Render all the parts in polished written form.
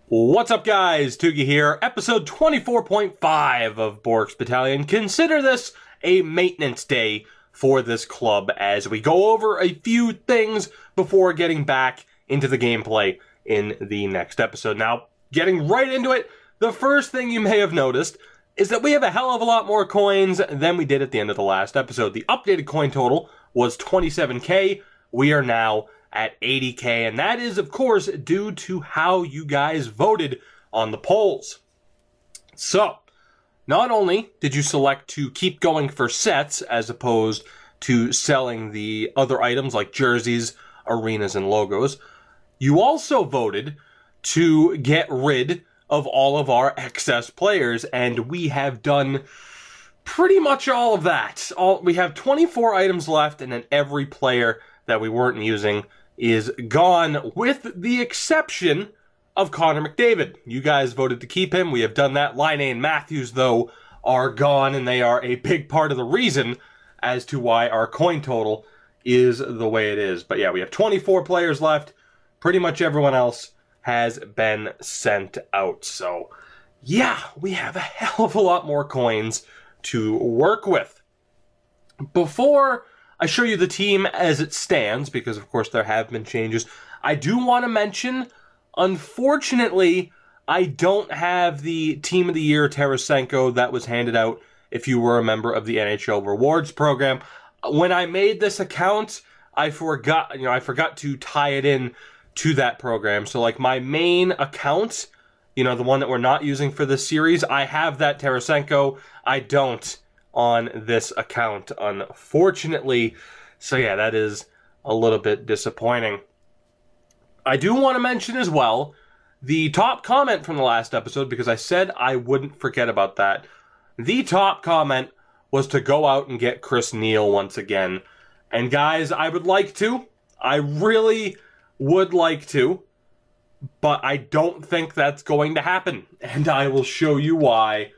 What's up, guys? Tugi here, episode 24.5 of Bourque's Battalion. Consider this a maintenance day for this club as we go over a few things before getting back into the gameplay in the next episode. Now, getting right into it, the first thing you may have noticed is that we have a hell of a lot more coins than we did at the end of the last episode. The updated coin total was 27k. We are now at 80k, and that is, of course, due to how you guys voted on the polls. So, not only did you select to keep going for sets as opposed to selling the other items like jerseys, arenas, and logos, you also voted to get rid of all of our excess players, and we have done pretty much all of that. We have 24 items left, and then every player that we weren't using is gone, with the exception of Connor McDavid. You guys voted to keep him. We have done that. Line and Matthews, though, are gone, and they are a big part of the reason as to why our coin total is the way it is. But yeah, we have 24 players left. Pretty much everyone else has been sent out. So yeah, we have a hell of a lot more coins to work with. Before I show you the team as it stands, because of course there have been changes, I do want to mention, unfortunately, I don't have the Team of the Year Tarasenko that was handed out if you were a member of the NHL Rewards program. When I made this account, I forgot to tie it in to that program. So like my main account, the one that we're not using for this series, I have that Tarasenko. I don't on this account, unfortunately. So yeah, that is a little bit disappointing. I do want to mention as well the top comment from the last episode, because I said I wouldn't forget about that. The top comment was to go out and get Chris Neil once again. And guys, I would like to. I really would like to. But I don't think that's going to happen. And I will show you why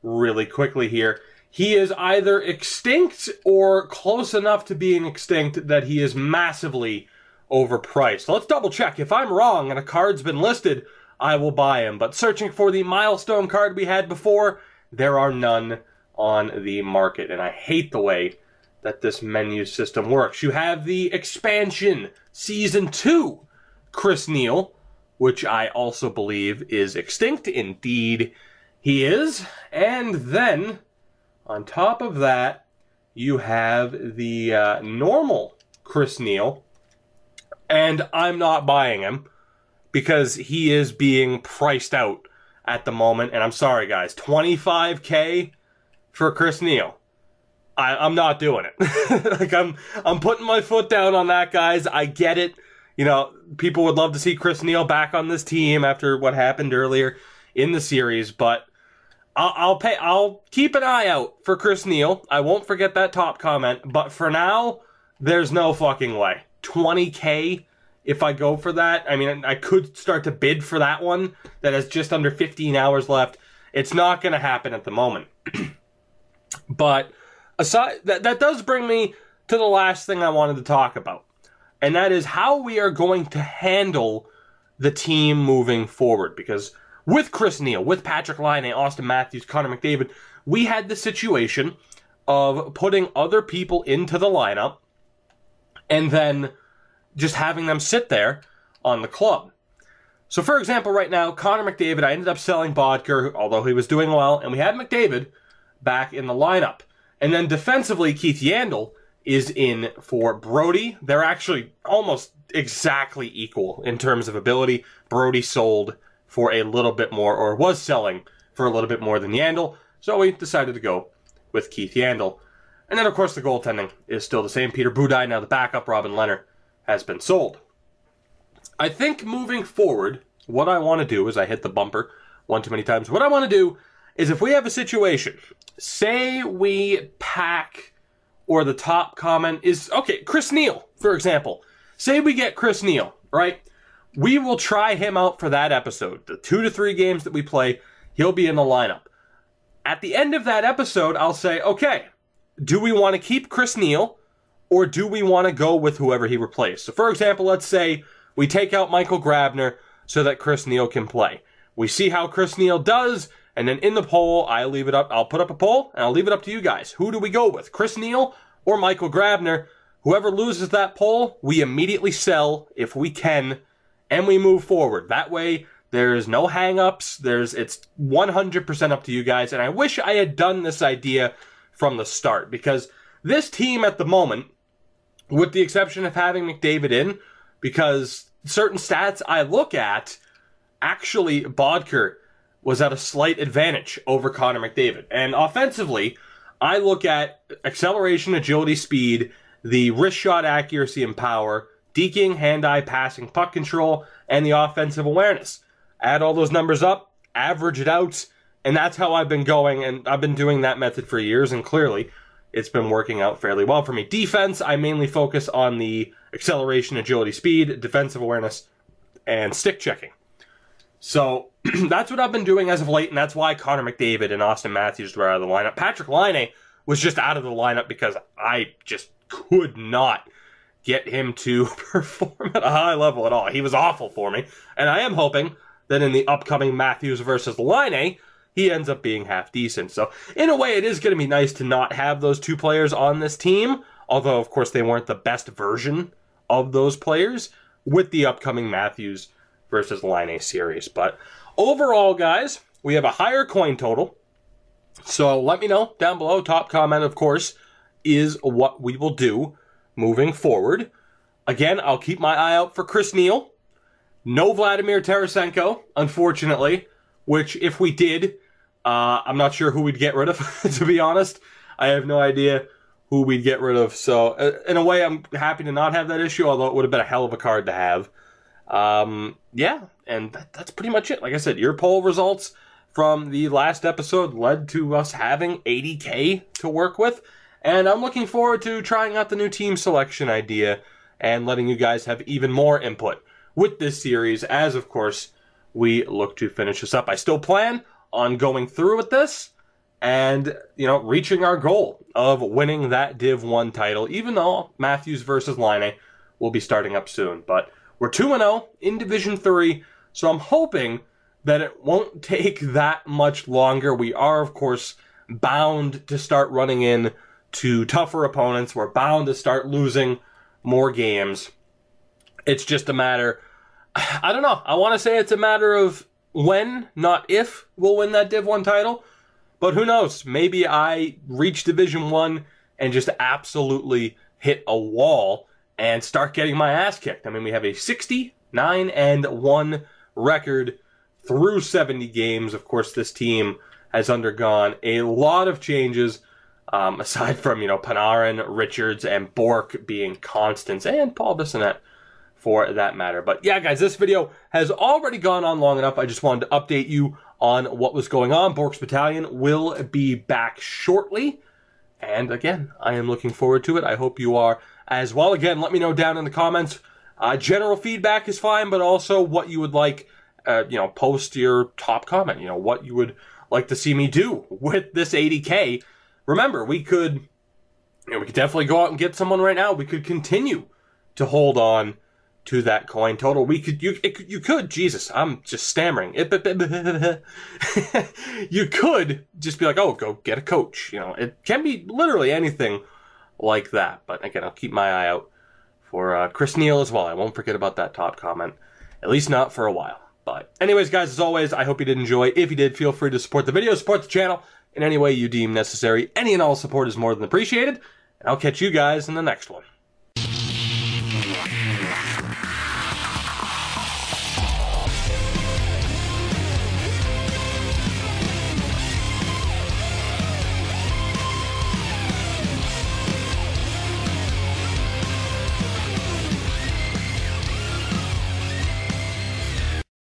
really quickly here. He is either extinct or close enough to being extinct that he is massively overpriced. So let's double check. If I'm wrong and a card's been listed, I will buy him. But searching for the milestone card we had before, there are none on the market. And I hate the way that this menu system works. You have the expansion Season 2 Chris Neil, which I also believe is extinct. Indeed, he is. And then on top of that, you have the normal Chris Neil, and I'm not buying him because he is being priced out at the moment. And I'm sorry, guys, 25k for Chris Neil. I'm not doing it. Like I'm putting my foot down on that, guys. I get it. People would love to see Chris Neil back on this team after what happened earlier in the series, but I'll keep an eye out for Chris Neil. I won't forget that top comment, but for now, there's no fucking way. 20k if I go for that. I mean, I could start to bid for that one that has just under 15 hours left. It's not going to happen at the moment. But aside, that does bring me to the last thing I wanted to talk about, and that is how we are going to handle the team moving forward, because with Chris Neil, with Patrick Laine, Austin Matthews, Connor McDavid, we had the situation of putting other people into the lineup and then just having them sit there on the club. So for example, right now, Connor McDavid, I ended up selling Bourque, although he was doing well, and we had McDavid back in the lineup. And then defensively, Keith Yandle is in for Brody. They're actually almost exactly equal in terms of ability. Brody sold for a little bit more, or was selling for a little bit more than Yandle, so we decided to go with Keith Yandle. And then, of course, the goaltending is still the same. Peter Budaj, now the backup. Robin Lehner has been sold. I think moving forward, what I want to do is, I hit the bumper one too many times. What I want to do is, if we have a situation, say we pack, or the top comment is, okay, Chris Neil, for example. Say we get Chris Neil, right? We will try him out for that episode. The 2 to 3 games that we play, he'll be in the lineup. At the end of that episode, I'll say, okay, do we want to keep Chris Neil, or do we want to go with whoever he replaced? So for example, let's say we take out Michael Grabner so that Chris Neil can play. We see how Chris Neil does, and then in the poll, I'll put up a poll, and I'll leave it up to you guys. Who do we go with, Chris Neil or Michael Grabner? Whoever loses that poll, we immediately sell if we can, and we move forward. That way, there's no hang-ups. It's 100% up to you guys, and I wish I had done this idea from the start, because this team at the moment, with the exception of having McDavid in, because certain stats I look at, actually, Bourque was at a slight advantage over Connor McDavid. And offensively, I look at acceleration, agility, speed, the wrist shot accuracy and power, deking, hand-eye passing, puck control, and the offensive awareness. Add all those numbers up, average it out, and that's how I've been going, and I've been doing that method for years, and clearly it's been working out fairly well for me. Defense, I mainly focus on the acceleration, agility, speed, defensive awareness, and stick checking. So that's what I've been doing as of late, and that's why Connor McDavid and Austin Matthews were out of the lineup. Patrick Laine was just out of the lineup because I just could not get him to perform at a high level at all. He was awful for me, and I am hoping that in the upcoming Matthews versus Laine, he ends up being half decent. So in a way, it is going to be nice to not have those two players on this team, although, of course, they weren't the best version of those players with the upcoming Matthews versus Laine series. But overall, guys, we have a higher coin total. So let me know down below. Top comment, of course, is what we will do moving forward. Again, I'll keep my eye out for Chris Neil. No Vladimir Tarasenko, unfortunately, which if we did, I'm not sure who we'd get rid of, to be honest. I have no idea who we'd get rid of. So in a way, I'm happy to not have that issue, although it would have been a hell of a card to have. Yeah, and that's pretty much it. Like I said, your poll results from the last episode led to us having 80K to work with, and I'm looking forward to trying out the new team selection idea and letting you guys have even more input with this series as, of course, we look to finish this up. I still plan on going through with this and, reaching our goal of winning that Div 1 title, even though Matthews versus Laine will be starting up soon. But we're 2-0 in Division 3, so I'm hoping that it won't take that much longer. We are, of course, bound to start running in to tougher opponents. We're bound to start losing more games. It's just a matter, I don't know, I want to say it's a matter of when, not if, we'll win that Div 1 title. But who knows? Maybe I reach Division 1 and just absolutely hit a wall and start getting my ass kicked. I mean, we have a 69-1 record through 70 games. Of course, this team has undergone a lot of changes, aside from, Panarin, Richards, and Bourque being constants, and Paul Bissonnette for that matter. But yeah, guys, this video has already gone on long enough. I just wanted to update you on what was going on. Bourque's Battalion will be back shortly. And again, I am looking forward to it. I hope you are as well. Again, let me know down in the comments. General feedback is fine, but also what you would like, post your top comment. What you would like to see me do with this 80K. Remember, we could definitely go out and get someone right now. We could continue to hold on to that coin total. You could, Jesus, I'm just stammering. You could just be like, oh, go get a coach. It can be literally anything like that. But again, I'll keep my eye out for Chris Neil as well. I won't forget about that top comment, at least not for a while. But anyways, guys, as always, I hope you did enjoy. If you did, feel free to support the video, support the channel in any way you deem necessary. Any and all support is more than appreciated. And I'll catch you guys in the next one.